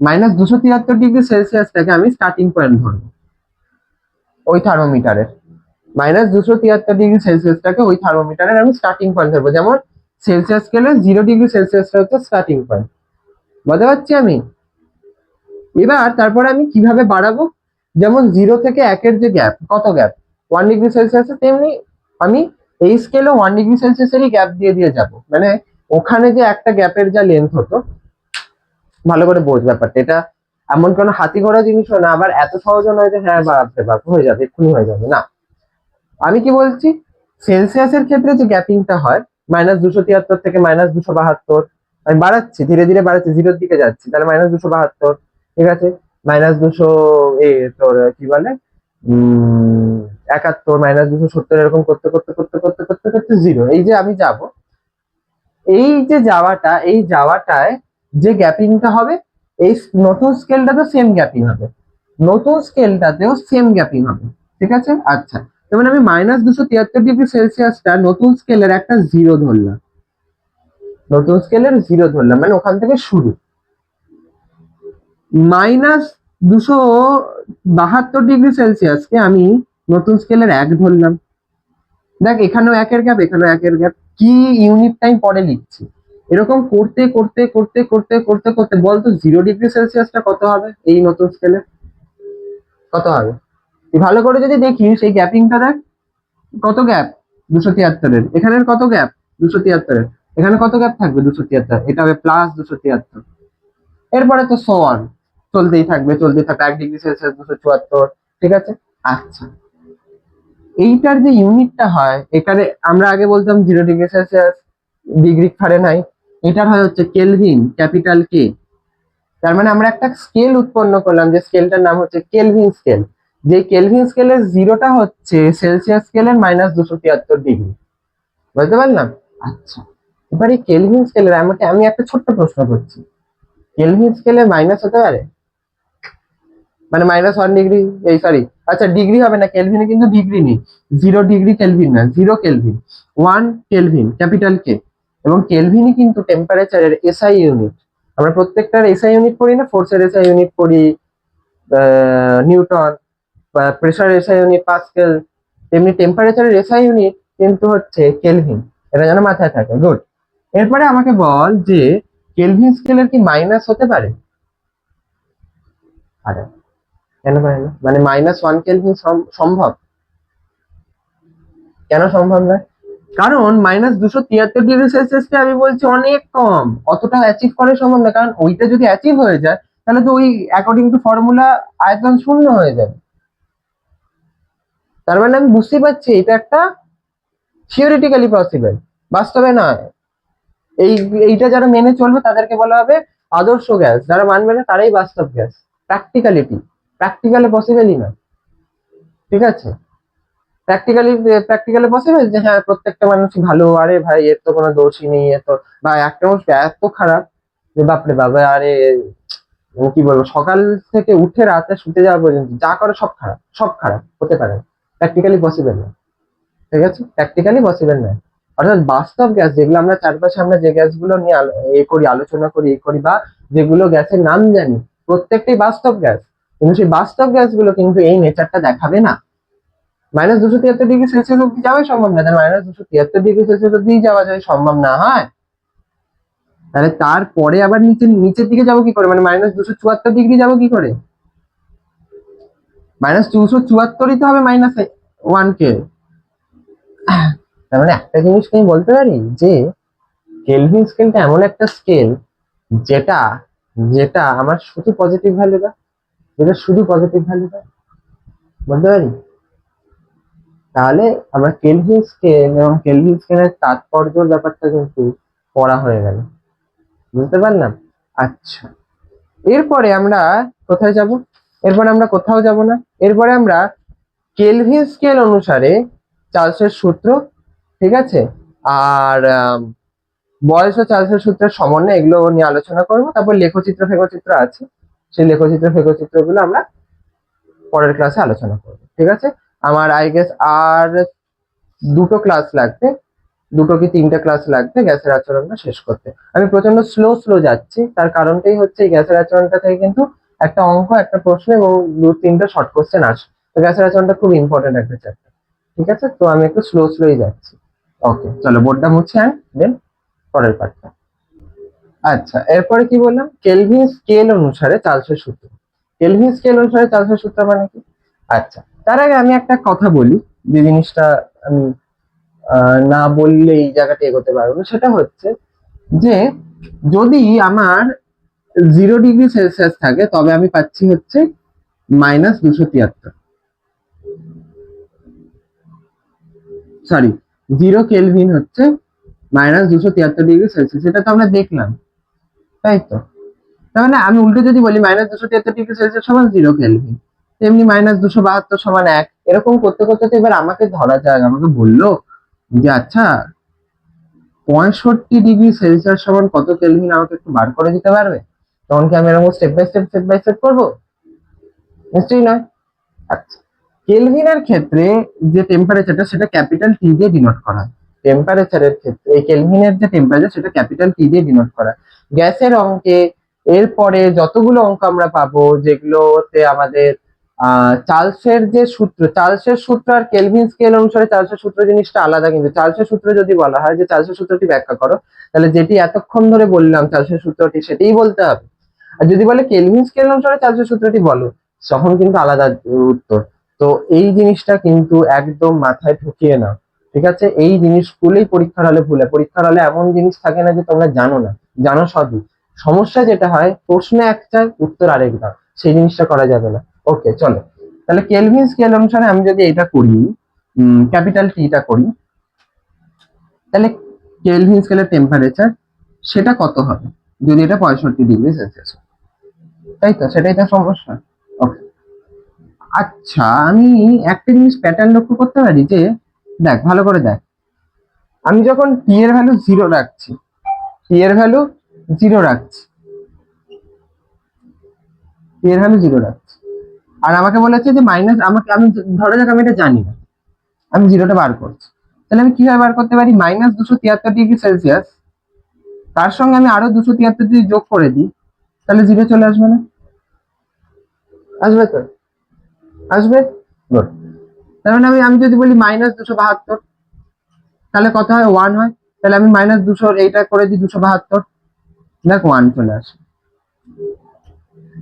-273°C আমি স্টার্টিং পয়েন্ট ধরবো ওই থার্মোমিটারের। -273°C ওই থার্মোমিটারের আমি স্টার্টিং পয়েন্ট ধরবো। যেমন সেলসিয়াস স্কেলে 0°C হচ্ছে স্টার্টিং পয়েন্ট। বুঝতে পারছি আমি? এবার তারপরে আমি কিভাবে বাড়াবো? যেমন 0 থেকে 1-এর যে গ্যাপ, কত গ্যাপ? 1°C, তেমনি আমি এই স্কেলে 1°C গ্যাপ দিয়ে দিয়ে যাব। মানে ওখানে যে একটা গ্যাপের যা লেন্থ হতো, ভালো করে বোঝ ব্যাপারটা, এটা এমন কোনো হাতি ঘোড়া জিনিসও না, আবার এত সহজ নয় যে হ্যাঁ বাড়াতে পারবো, হয়ে যাবে, এক্ষুনি হয়ে যাবে না। আমি কি বলছি, সেলসিয়াসের ক্ষেত্রে যে গ্যাপিংটা হয় -273 থেকে -272, আমি বাড়াচ্ছি, ধীরে ধীরে বাড়াচ্ছি, 0-র দিকে যাচ্ছি, তাহলে -272, ঠিক আছে, -200, তোর কি বলে 71, -270, এরকম করতে করতে করতে করতে করতে করতে 0, এই যে আমি যাব, এই যে যাওয়াটায় যে গ্যাপিংটা হবে, এই নতুন স্কেলটাতে সেম গ্যাপিং হবে, নতুন স্কেলটাতেও সেম গ্যাপিং হবে, ঠিক আছে। আচ্ছা, যেমন আমি -273°C নতুন স্কেলের একটা 0 ধরলাম, নতুন স্কেলের 0 ধরলাম, মানে ওখান থেকে শুরু। -272°C আমি নতুন স্কেলের 1 ধরলাম। দেখ, এখানেও 1-এর গ্যাপ, এখানেও 1-এর গ্যাপ, কি ইউনিট টাইম পরে লিখছি। এরকম করতে করতে করতে করতে করতে করতে বলতো 0°C কত হবে এই নতুন স্কেলে, কত হবে? তুই ভালো করে যদি দেখিস সেই গ্যাপিংটা দেখ, কত গ্যাপ 273-এর, এখানের কত গ্যাপ 273-এর, এখানে কত গ্যাপ থাকবে 273, এটা হবে +273। এরপরে তো সো অন, চলতেই থাকবে 1°C 274, ঠিক আছে। আচ্ছা, এইটার যে ইউনিটটা হয়, এখানে আমরা আগে বলতাম 0°C, ডিগ্রি ফারেনহাইট, এটার হয় হচ্ছে কেলভিন, ক্যাপিটাল কে। তার মানে আমরা একটা স্কেল উৎপন্ন করলাম, যে স্কেলটার নাম হচ্ছে কেলভিন স্কেল। যে কেলভিন স্কেলের জিরোটা হচ্ছে সেলসিয়াস স্কেলের -273°। বুঝতে পারলাম? আচ্ছা, এবার এই কেলভিন স্কেলের আমাকে আমি একটা ছোট্ট প্রশ্ন করছি, কেলভিন স্কেলে মাইনাস হতে পারে? মানে -1°, এই সরি, আচ্ছা ডিগ্রি হবে না, কেলভিনে কিন্তু ডিগ্রি নেই। 0° কেলভিন না, 0 কেলভিন, 1 কেলভিন, ক্যাপিটাল কে। এবং কেলভিনই কিন্তু টেম্পারেচারের এসআই ইউনিট। আমরা প্রত্যেকটার এসআই ইউনিট পড়ি না, ফোর্সের এসআই ইউনিট পড়ি Newton, pressure SI unit pascal, তেমনি টেম্পারেচারের এসআই ইউনিট কিন্তু হচ্ছে কেলভিন। এটা যেন মাথায় থাকে। গুড। এরপরে আমাকে বল যে কেলভিন স্কেলের কি মাইনাস হতে পারে? আরে কেন পারে না? মানে -1 কেলভিন সম্ভব? কেন সম্ভব নয়? কারণ -273°C আমি বলছি অনেক কম, অতটা অ্যাচিভ করা সম্ভব না। কারণ ওইটা যদি অ্যাচিভ হয়ে যায় তাহলে তো ওই অ্যাকর্ডিং টু ফর্মুলা আয়তন শূন্য হয়ে যাবে। তার মানে আমি বুঝতে পারছি এটা একটা থিওরিটিক্যালি পসিবল, বাস্তবে নয়। এইটা যারা মেনে চলবে তাদেরকে বলা হবে আদর্শ গ্যাস, যারা মানবে না তারাই বাস্তব গ্যাস। প্র্যাকটিক্যালিটি, প্র্যাকটিক্যালে পসিবলই না। ঠিক আছে? প্র্যাকটিক্যালি পসিবল যে হ্যাঁ প্রত্যেকটা মানুষই ভালো, আরে ভাই এর তো কোনো দোষই নেই, এ তো, বা একটা মানুষ এত খারাপ যে বাপরে বাবা, আরে কি বলবো, সকাল থেকে উঠে রাতে শুতে যাওয়া পর্যন্ত যা করে সব খারাপ, সব খারাপ হতে পারে না। প্র্যাকটিক্যালি পসিবল না। ঠিক আছে? প্র্যাকটিক্যালি পসিবল না। অর্থাৎ বাস্তব গ্যাস যেগুলো আমরা চারপাশে, আমরা যে গ্যাসগুলো নিয়ে আলোচনা করি বা যেগুলো গ্যাসের নাম জানি, প্রত্যেকটাই বাস্তব গ্যাস। কিন্তু সেই বাস্তব গ্যাসগুলো কিন্তু এই নেচারটা দেখাবে না। -273°C অব্দি যাওয়াই সম্ভব না। -273°C অব্দি যাওয়া যায় সম্ভব না হয়, তাহলে তারপরে আবার নিচের দিকে যাবো কি করে? মানে -274° যাবো কি করে? -274ই তো হবে -1 কে। তার মানে একটা জিনিস আমি বলতে পারি যে কেলভিন স্কেলটা এমন একটা স্কেল যেটা যেটা আমার শুধু পজিটিভ ভ্যালু দেয়, যেটা শুধু পজিটিভ ভ্যালু দেয়। বলতে পারি? তাহলে আমরা কেলভিন স্কেল এবং কেলভিন স্কেলের তাৎপর্যের ব্যাপারটা কিন্তু পড়া হয়ে গেল। বুঝতে পারলাম? আচ্ছা, এরপরে আমরা কোথায় যাব? এরপরে আমরা কোথাও যাব না। এরপরে আমরা কেলভিন স্কেল অনুসারে চার্লসের সূত্র, ঠিক আছে, আর বয়স ও চার্লসের সূত্রের সমন্বয়, এগুলো নিয়ে আলোচনা করবো। তারপর লেখচিত্র ফেকচিত্র আছে, সেই লেখচিত্র ফেকচিত্র গুলো আমরা পরের ক্লাসে আলোচনা করবো। ঠিক আছে? আমার আই গেস আর দুটো ক্লাস লাগবে, দুটো কি তিনটে ক্লাস লাগবে গ্যাসের আচরণটা শেষ করতে। আমি প্রচন্ড স্লো যাচ্ছি, তার কারণটাই হচ্ছে এই গ্যাসের আচরণটা থেকে কিন্তু একটা অঙ্ক, একটা প্রশ্ন এবং 2-3টা শর্ট কোশ্চেন আসে। তো গ্যাসের আচরণটা খুব ইম্পর্টেন্ট একটা চ্যাপ্টার। ঠিক আছে? তো আমি একটু স্লোই যাচ্ছি। ওকে, চলো বোর্ডটা মুছে আন, দেন পরের পার্টটা। আচ্ছা, এরপরে কি বললাম? কেলভিন স্কেল অনুসারে চার্লসের সূত্র। কেলভিন স্কেল অনুসারে চার্লসের সূত্র মানে কি? আচ্ছা, তার আগে আমি একটা কথা বলি, যে জিনিসটা আমি না বললে এই জায়গাটা এগোতে পারবো না। সেটা হচ্ছে যে যদি আমার 0°C থাকে তবে আমি পাচ্ছি হচ্ছে -273, সরি 0 কেলভিন হচ্ছে -273°C। সেটা তো আমরা দেখলাম, তাই তো? তার মানে আমি উল্টো যদি বলি -273°C সমান 0 কেলভিন, তেমনি -272 সমান 1, এরকম করতে করতে তো এবার আমাকে ধরা যাক, আমাকে বললো যে আচ্ছা 65°C সমান কত কেলভিন, আমাকে একটু বার করে দিতে পারবে? তখন কি আমি এরকম স্টেপ বাই স্টেপ করবো? নিশ্চয়ই নয়। আচ্ছা, কেলভিনের ক্ষেত্রে যে টেম্পারেচারটা সেটা ক্যাপিটাল টি দিয়ে ডিনোট করা হয়। টেম্পারেচারের ক্ষেত্রে এই কেলভিনের যে টেম্পারেচার সেটা ক্যাপিটাল টি দিয়ে ডিনোট করা হয়। গ্যাসের অঙ্কে এরপরে যতগুলো অঙ্ক আমরা পাবো যেগুলোতে আমাদের চার্লসের যে সূত্র, চার্লসের সূত্র আর কেলভিন স্কেল অনুসারে চার্লসের সূত্র জিনিসটা আলাদা। কিন্তু চার্লসের সূত্র যদি বলা হয় যে চার্লসের সূত্রটি ব্যাখ্যা করো, তাহলে যেটি এতক্ষণ ধরে বললাম চার্লসের সূত্রটি সেটাই বলতে হবে। আর যদি বলে কেলভিন স্কেল অনুসারে চার্লসের সূত্রটি বলো, তখন কিন্তু আলাদা উত্তর। তো এই জিনিসটা কিন্তু একদম মাথায় ঢুকিয়ে নাও। ঠিক আছে? এই জিনিস স্কুলেই পরীক্ষার হলে ভুলে, পরীক্ষার হলে এমন জিনিস থাকে না যে তোমরা জানো না, জানো সবই। সমস্যা যেটা হয়, প্রশ্ন একটা উত্তর আরেক দাও, সেই জিনিসটা করা যাবে না। ওকে, চলো তাহলে কেলভিন স্কেল অনুসারে আমি যদি এটা করি, ক্যাপিটাল টিটা করি, তাহলে কেলভিন স্কেলের টেম্পারেচার সেটা কত হবে যদি এটা 65°C, তাই তো? সেটাই তো সমস্যা। ওকে, আচ্ছা আমি একটা জিনিস প্যাটার্ন লক্ষ্য করতে পারি যে, দেখ ভালো করে দেখ, আমি যখন টি এর ভ্যালু জিরো রাখছি, টি এর ভ্যালু জিরো রাখছি, টি এর ভ্যালু জিরো রাখছি, আর আমাকে বলেছে যে মাইনাস, আমাকে আমি ধরে যাক আমি এটা জানি না, আমি জিরোটা বার করছি, তাহলে আমি কিভাবে বার করতে পারি? -273°C, তার সঙ্গে আমি আরো 273 যদি যোগ করে দিই, তাহলে জিরো চলে আসবে না? আসবে তো? আসবে। গুড। তার মানে আমি যদি বলি -272, তাহলে কত হয়? 1 হয়। তাহলে আমি -200 এইটা করে দিই 272, দেখ 1 চলে আসে।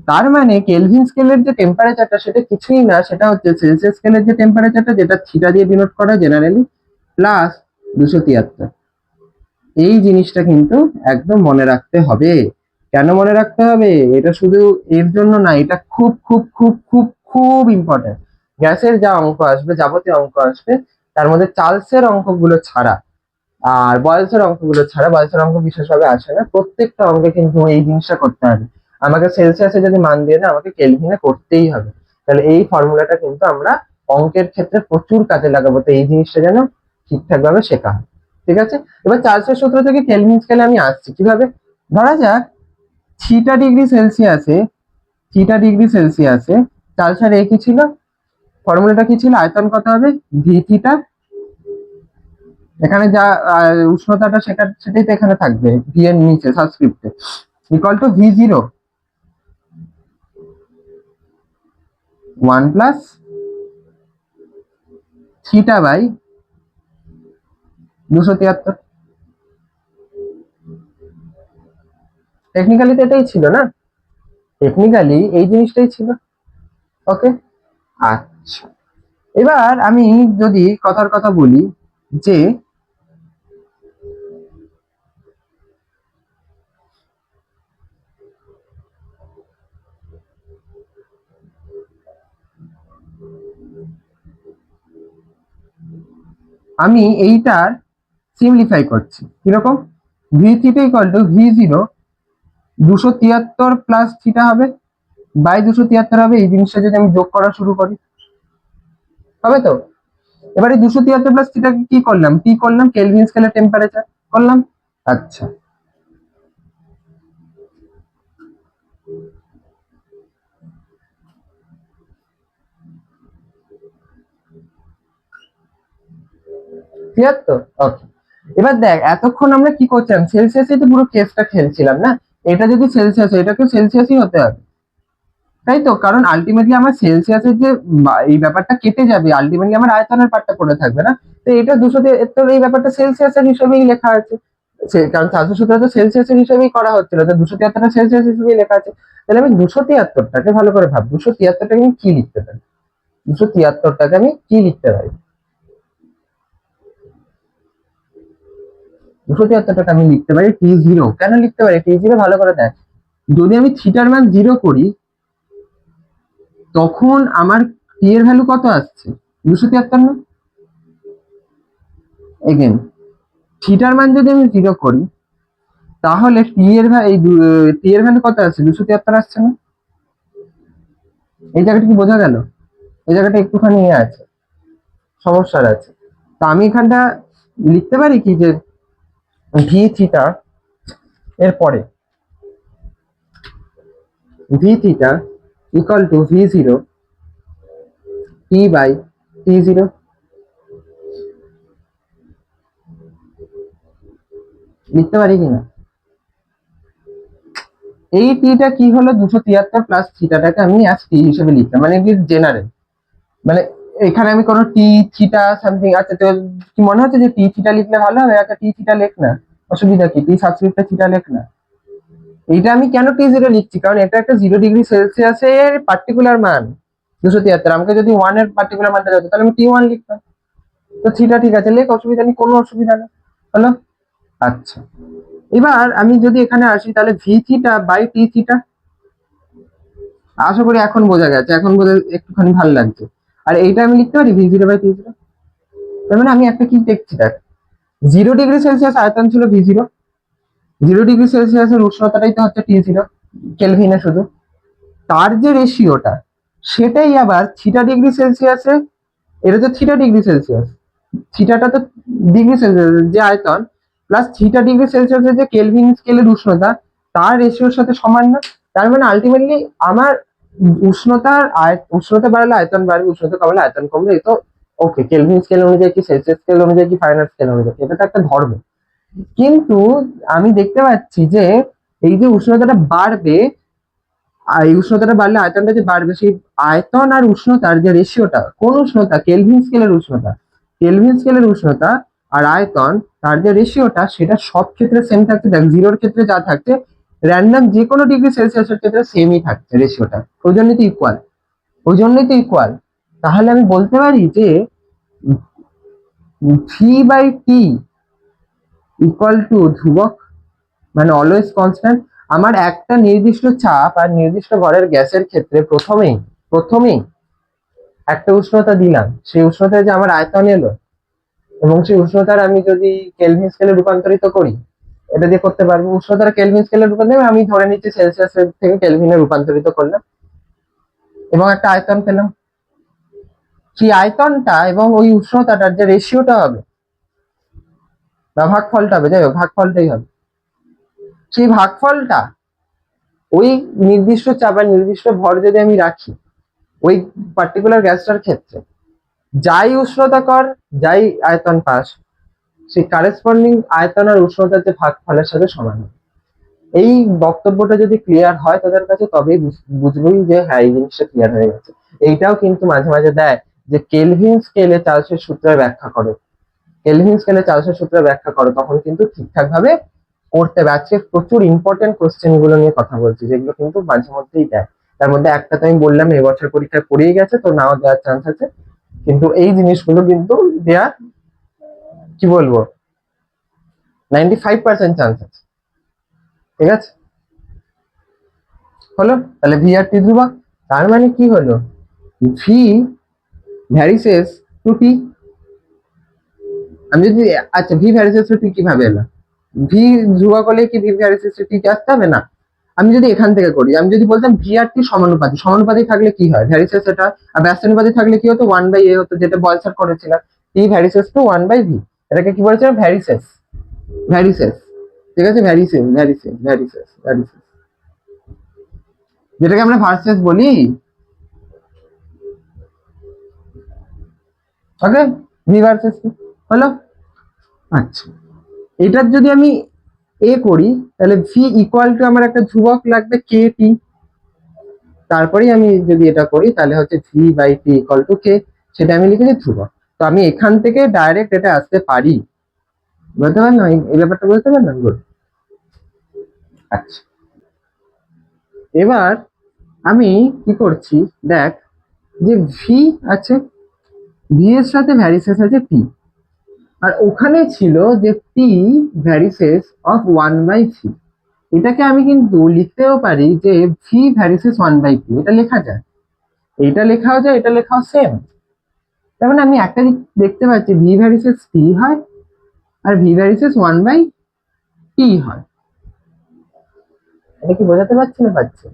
তার মানে কেলভিন স্কেলের যে টেম্পারেচারটা সেটা কিছুই না, সেটা হচ্ছে সেলসিয়াস স্কেলের যে টেম্পারেচারটা, যেটা থিটা দিয়ে ডিনোট করা জেনারেলি, প্লাস 273। এই জিনিসটা কিন্তু একদম মনে রাখতে হবে। কেন মনে রাখতে হবে? এটা শুধু এর জন্য না, এটা খুব খুব খুব খুব খুব ইম্পর্টেন্ট। গ্যাসের যা অঙ্ক আসবে, যাবতীয় অঙ্ক আসবে, তার মধ্যে চার্লসের অঙ্কগুলো ছাড়া আর বয়েলসের অঙ্কগুলো ছাড়া, বয়েলসের অঙ্ক বিশেষভাবে আসে না, প্রত্যেকটা অঙ্কে কিন্তু এই জিনিসটা করতে হবে। আমাকে সেলসিয়াসে যদি মান দিয়ে দেয়, আমাকে কেলভিনে করতেই হবে। তাহলে এই ফর্মুলাটা কিন্তু আমরা অঙ্কের ক্ষেত্রে প্রচুর কাজে লাগাবো, তো এই জিনিসটা যেন ঠিকঠাক ভাবে শেখা হয়। ঠিক আছে, এবার চার্লসের সূত্র থেকে কেলভিন স্কেলে আমি আসছি কিভাবে। ধরা যাক থিটা ডিগ্রি সেলসিয়াসে চার্লসের কি ছিল, ফর্মুলাটা কি ছিল? আয়তন কত হবে? ভি থিটা, এখানে যা উষ্ণতাটা সেটাই তো এখানে থাকবে, ভি এর নিচে সাবস্ক্রিপ্টে, equal to V0 1 plus theta by 273। Technically তো এটাই ছিল না, টেকনিক্যালি এই জিনিসটাই ছিল। ওকে, আচ্ছা এবার আমি যদি কথার কথা বলি যে আমি এইটার সিম্পলিফাই করছি কিরকম, V theta equal to V0 273 plus theta হবে বাই 273 হবে। এই জিনিসটা যদি আমি যোগ করা শুরু করি, হবে তো? এবারে 273 প্লাস থিটা কি করলাম? টি করলাম, কেলভিন স্কেলের টেম্পারেচার করলাম। আচ্ছা ক্লিয়ার তো? ওকে, এবার দেখ এতক্ষণ আমরা কি করছিলাম, সেলসিয়াসে তো পুরো কেসটা খেলছিলাম না, এটা যদি সেলসিয়াস হয় এটাকেও সেলসিয়াসই হতে হবে, তাই তো? কারণ আলটিমেটলি আমার সেলসিয়াসের যে এই ব্যাপারটা কেটে যাবে, আলটিমেটলি আমার আয়তনের পার্টটা পড়ে থাকবে না, তো এটা 273, এই ব্যাপারটা সেলসিয়াসের হিসেবেই লেখা আছে, কারণ 470 তো সেলসিয়াসের হিসেবেই করা হচ্ছিল, তো 273টা সেলসিয়াস হিসেবেই লেখা আছে। তাহলে আমি 273টাকে ভালো করে ভাব, 273টাকে আমি কি লিখতে পারি? 273টাকে আমি কি লিখতে পারি? 273টাকে আমি লিখতে পারি T0। কেন লিখতে পারি T0? ভালো করে দেখ, যদি আমি থিটার মান 0 করি, তখন আমার টি এর ভ্যালু কত আসছে? 273 না? এগেন থিটার মান যদি আমি 0 করি, তাহলে টি এর ভ্যালু কত আসছে? 273 আসছে না? এই জায়গাটা কি বোঝা গেল? এই জায়গাটা একটুখানি আছে, সমস্যার আছে। তো আমি এখানটা লিখতে পারি কি যে ভি থিটা এর পরে v theta equal to V0 t by T0, লিখতে পারি কিনা? এই টিটা কি হলো? 273 প্লাস থিটাটাকে আমি আজ টি হিসেবে লিখলাম, মানে কি জেনারেল, মানে এখানে আমি কোনো টি থিটা সামথিং, আচ্ছা তো কি মনে হচ্ছে যে টি থিটা লিখলে ভালো হবে? আচ্ছা টি থিটা লেখ না, অসুবিধা কি, টি সাবস্ক্রিপ্টে থিটা লেখ না। এইটা আমি কেন T0 লিখছি? কারণ এটা একটা 0°C-এর পার্টিকুলার মান 273, আমাকে যদি 1 এর পার্টিকুলার মানটা যেত তাহলে আমি T1 লিখতাম। তো থিটা ঠিক আছে, লেখ, অসুবিধা নেই, কোনো অসুবিধা নেই, হলো? আচ্ছা এবার আমি যদি এখানে আসি, তাহলে V theta by T theta, আশা করি এখন বোঝা গেছে, এখন বোঝা একটুখানি ভালো লাগছে। আর এইটা আমি লিখতে পারি V0 বাই T0, তার মানে আমি একটা কি দেখছি, দেখ 0°C আয়তন ছিল V0, 0°C উষ্ণতাটাই তো হচ্ছে T0 কেলভিনে শুধু। তার যে রেশিওটা সেটাই আবার θ°C, এটা তো θ°C, থিটাটা তো ডিগ্রি সেলসিয়াস যে আয়তন প্লাস θ°C যে কেলভিন স্কেলের উষ্ণতা তার রেশিওর সাথে সমান না। তার মানে আলটিমেটলি আমার উষ্ণতা বাড়লে আয়তন বাড়বে, উষ্ণতা কমলে আয়তন কমবে। এই তো ওকে, কেলভিন স্কেল অনুযায়ী কি সেলসিয়াস স্কেল অনুযায়ী কি ফারেনহাইট স্কেল অনুযায়ী, এটা তো একটা ধর্ম। কিন্তু আমি দেখতে পাচ্ছি যে এই যে উষ্ণতাটা বাড়বে, আর এই উষ্ণতাটা বাড়লে আয়তনটা যে বাড়বে, সেই আয়তন আর উষ্ণতার যে রেশিওটা, কোন উষ্ণতা, কেলভিন স্কেলের উষ্ণতা, কেলভিন স্কেলের উষ্ণতা আর আয়তন তার যে রেশিওটা সেটা সব ক্ষেত্রে সেম থাকছে। দেখ জিরোর ক্ষেত্রে যা থাকছে র্যান্ডম যে কোনো ডিগ্রি সেলসিয়াসের ক্ষেত্রে সেমই থাকছে রেশিওটা, ওই জন্যই তো ইকুয়াল, ওই জন্যই তো ইকুয়াল। তাহলে আমি বলতে পারি যে V/T ইকুয়াল টু ধ্রুবক, মানে অলওয়েজ কনস্ট্যান্ট। আমার একটা নির্দিষ্ট চাপ আর নির্দিষ্ট ভরের গ্যাসের ক্ষেত্রে প্রথমেই একটা উষ্ণতা দিলাম, সেই উষ্ণতায় যে আমার আয়তন এলো, এবং সেই উষ্ণতার আমি যদি কেলভিন স্কেলে রূপান্তরিত করি, এটা দিয়ে করতে পারবো। উষ্ণতার কেলভিন স্কেলে রূপান্তরিত আমি ধরে নিচ্ছি সেলসিয়াস থেকে কেলভিনে রূপান্তরিত করলাম এবং একটা আয়তন পেলাম। সেই আয়তনটা এবং ওই উষ্ণতাটার যে রেশিওটা হবে বা ভাগফলটা হবে, যাই হোক ভাগফলটাই হবে, সেই ভাগফলটা ওই নির্দিষ্ট চাপ আর নির্দিষ্ট ভর যদি আমি রাখি ওই পার্টিকুলার গ্যাসটার ক্ষেত্রে, যাই উষ্ণতা কর যাই আয়তন পাস, সেই কারেসপন্ডিং আয়তন আর উষ্ণতার যে ভাগফলের সাথে সমান হবে। এই বক্তব্যটা যদি ক্লিয়ার হয় তাদের কাছে, তবেই বুঝবই যে হ্যাঁ এই জিনিসটা ক্লিয়ার হয়ে গেছে। এইটাও কিন্তু মাঝে মাঝে দেয় যে কেলভিন স্কেলে চার্লসের সূত্রের ব্যাখ্যা করো, কেলভিন স্কেলে চার্লসের সূত্রের ব্যাখ্যা করো, তখন কিন্তু ঠিকঠাক ভাবে করতে হবে। আজকে প্রচুর ইম্পর্টেন্ট কোশ্চেন গুলো নিয়ে কথা বলছি, যেগুলো কিন্তু মাঝে মধ্যেই দেয়। তার মধ্যে একটা তো আমি বললাম এবছর পরীক্ষায় পড়েই গেছে, তো নাও দেওয়ার চান্স আছে, কিন্তু এই জিনিসগুলো কিন্তু দেওয়ার কি বলবো 95% চান্স আছে। ঠিক আছে, হলো তাহলে ভি আর টি ধ্রুবক। তার মানে কি হলো, ভি ভ্যারিসেস টু টি। আমি যদি, আচ্ছা ভি ভ্যারিসেস টু টি কিভাবে এলো, ভি ধ্রুবক হলে কি ভি ভ্যারিসেস টু টি কে আসতে হবে না। আমি যদি এখান থেকে করি, আমি যদি বলতাম ভি আর টি সমানুপাতি, সমানুপাতি থাকলে কি হয় ভ্যারিসেস এটা, আর ব্যস্তানুপাতি থাকলে কি হতো 1/a হতো, যেটা বলসার করেছিলাম টি ভ্যারিসেস টু 1/v। এটাকে কি বলেছিলাম ভ্যারিসেস, ভ্যারিসেস। ঠিক আছে, ভ্যারিসেস ভ্যারিসেস ভ্যারিসেস ভ্যারিসেস, যেটাকে আমরা ভার্সেস বলি। ওকে, ভি ভার্সেস হলো। আচ্ছা, এটার যদি আমি এ করি তাহলে ভি ইকুয়াল টু আমার একটা ধ্রুবক লাগবে কে টি, তারপরে আমি যদি এটা করি তাহলে হচ্ছে V/T ইকুয়াল টু কে, সেটা আমি লিখেছি ধ্রুবক। তো আমি এখান থেকে ডাইরেক্ট এটা আসতে পারি, বুঝতে পারলাম এই ব্যাপারটা, বুঝতে পারলাম। গুড। আচ্ছা, এবার আমি কি করছি দেখ, যে ভি আছে, ভি এর সাথে ভ্যারিসেস আছে টি, আর ওখানে ছিল যে টি ভ্যারিসেস অফ 1/ভি। এটাকে আমি কিন্তু লিখতেও পারি যে ভি ভ্যারিসেস 1/পি, এটা লেখা যায়, এটা লেখাও যায়, এটা লেখাও সেম। তার মানে আমি একটা দিক দেখতে পাচ্ছি ভি ভ্যারিসেস টি হয় আর ভি ভ্যারিসেস 1/টি হয়। এটা কি বোঝাতে পারছি না পাচ্ছি?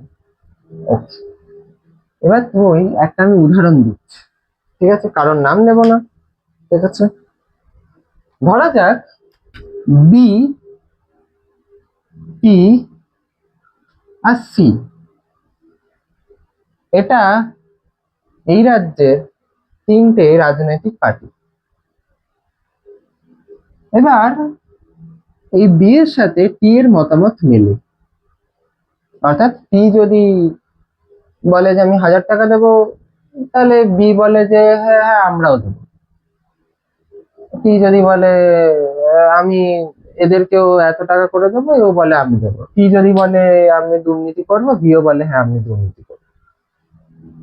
আচ্ছা, এবার তুই একটা আমি উদাহরণ দিচ্ছি, ঠিক আছে, কারণ নাম নেব না। ঠিক আছে, ধরা যাক বি, টি আর সি, এটা এই রাজ্যের তিনটে রাজনৈতিক পার্টি। এবার এই বি এর সাথে টি এর মতামত মেলে, অর্থাৎ টি যদি বলে যে আমি 1000 টাকা দেবো, তাহলে বি বলে যে হ্যাঁ হ্যাঁ আমরাও দেবো। টি যদি বলে আমি এদেরকেও এত টাকা করে দেবো, ও বলে আমি দেবো। টি যদি বলে আমি দুর্নীতি করবো, বিও বলে হ্যাঁ আমি দুর্নীতি করবো।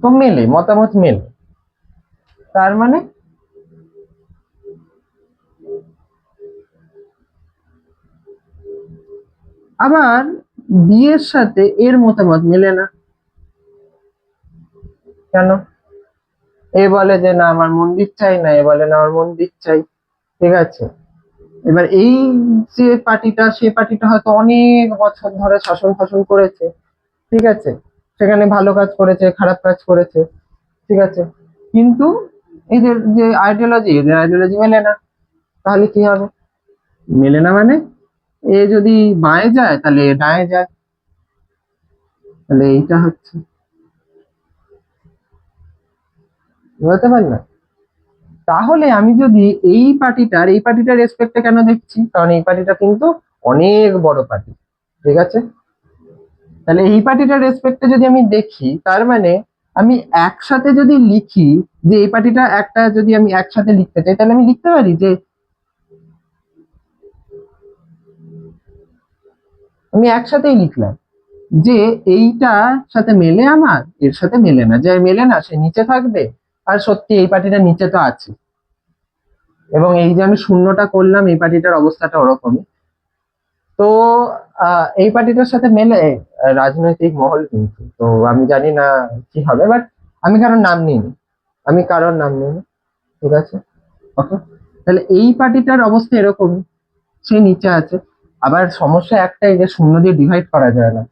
তো মেলে, মতামত মেলে। তার মানে আবার বি এর সাথে এর মতামত মেলে না, কেন? এ বলে যে না আমার মন্দির চাই, না এ বলে না আমার মন্দির চাই, ঠিক আছে। এবার এই যে পার্টিটা, সেই পার্টিটা হয়তো অনেক বছর ধরে শাসন ফাসন করেছে, ঠিক আছে, সেখানে ভালো কাজ করেছে, খারাপ কাজ করেছে, ঠিক আছে, কিন্তু এদের যে আইডিওলজি, এদের আইডিওলজি মেলে না। তাহলে কি হবে? মেলে না মানে এ যদি বাঁয়ে যায় তাহলে এ ডায়ে যায়, তাহলে এইটা হচ্ছে, বুঝতে পারলি না? তাহলে আমি যদি এই পার্টিটার রেসপেক্টে কেন দেখছি, কারণ এই পার্টিটা কিন্তু অনেক বড় পার্টি, ঠিক আছে। তাহলে এই পার্টিটার রেসপেক্টে যদি আমি দেখি, তার মানে আমি একসাথে যদি লিখি যে এই পার্টিটা একটা, যদি আমি একসাথে লিখতে চাই তাহলে আমি লিখতে পারি যে, আমি একসাথেই লিখলাম যে এইটা সাথে মেলে, আমার এর সাথে মেলে না, যে মেলে না সে নিচে থাকবে। আর সত্যি এই পার্টিটা নিচে তো আছে, এবং এই যে আমি শূন্যটা করলাম, এই পার্টিটার অবস্থাটা ওরকমই। তো এই পার্টিটার সাথে মেলে রাজনৈতিক মহল কিন্তু, তো আমি জানি না কি হবে, বাট আমি কারোর নাম নিইনি, আমি কারোর নাম নিইনি, ঠিক আছে, ওকে। তাহলে এই পার্টিটার অবস্থা এরকম, সে নিচে আছে। আবার সমস্যা একটাই যে শূন্য দিয়ে ডিভাইড করা যায় না।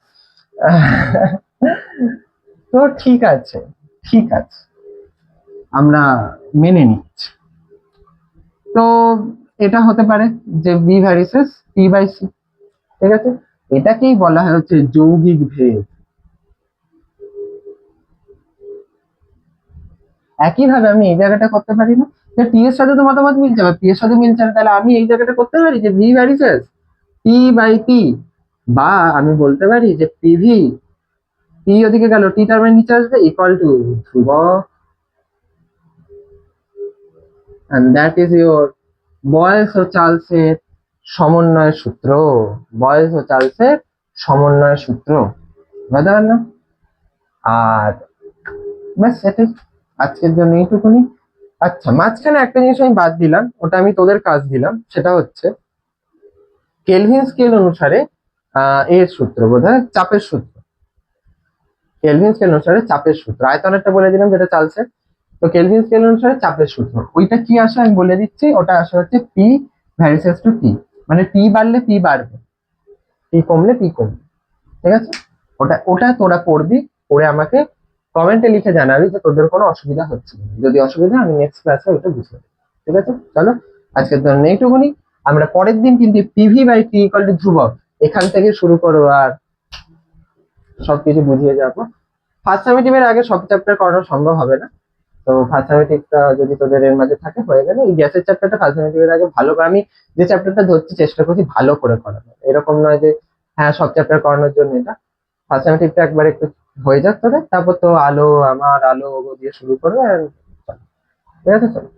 তো ঠিক আছে, ঠিক আছে, আমরা মেনে নিচ্ছি। তো এটা হতে পারে যে b varies as t by c, ঠিক আছে। এটাকেই বলা হয় হচ্ছে যৌগিক ভেদ। একইভাবে আমি এই জায়গাটা করতে পারি না যে টি এর সাথে তো মতামত মিলছে বা পি এর সাথে মিলছে না, তাহলে আমি এই জায়গাটা করতে পারি যে V varices t by T, বা আমি বলতে পারি যে পিভি, টি ওদিকে গেল, টি তার মানে নিচে আসবে, ইকুয়াল টু ধ্রুবক, and that is your বয়েস ও চার্লসের সমন্বয় সূত্র। বয়েস ও চার্লসের সমন্বয় সূত্র, বুঝতে পারলাম। আর ব্যাস এটাই, আজকের জন্য এইটুকুনি। আচ্ছা, মাঝখানে একটা জিনিস আমি বাদ দিলাম, ওটা আমি তোদের কাজ দিলাম, সেটা হচ্ছে কেলভিন স্কেল অনুসারে এর সূত্র, বোধহয় চাপের সূত্র। কেলভিন স্কেল অনুসারে চাপের সূত্র, আয়তনেরটা বলে দিলাম যেটা চার্লসের। তো কেলভিন স্কেল অনুসারে চাপের সূত্র, ওইটা কি আসে আমি বলে দিচ্ছি। ওটা আসে হচ্ছে পি ভ্যারিসেস টু টি, মানে টি বাড়লে পি বাড়বে, টি কমলে পি কমবে, ঠিক আছে। ওটা ওটা তোরা পড়বি, পড়ে আমাকে কমেন্টে লিখে জানাবি যে তোদের কোনো অসুবিধা হচ্ছে না। যদি অসুবিধা, আমি নেক্সট ক্লাসে ওইটা বুঝিয়ে দেবো, ঠিক আছে। চলো, আজকের জন্য এইটুকুনি। আমরা পরের দিন কিন্তু PV by T equal to ধ্রুবক এখান থেকে শুরু করবো আর সবকিছু বুঝিয়ে যাবো। ফার্স্ট সামেটিভের আগে সব চ্যাপ্টার করানো সম্ভব হবে না, তো ফার্স্ট সামেটিভটা যদি তোদের এর মাঝে থাকে হয়ে গেলে, এই গ্যাসের চ্যাপ্টারটা ফার্স্ট সামেটিভের আগে ভালো করে, আমি যে চ্যাপ্টারটা ধরছি চেষ্টা করছি ভালো করে করানো, এরকম নয় যে হ্যাঁ সব চ্যাপ্টার করানোর জন্য এটা। ফার্স্ট সামেটিভটা একবার একটু হয়ে যাক তোদের, তারপর তো আলো আমার আলো ওগো দিয়ে শুরু করবে, ঠিক আছে, চলো।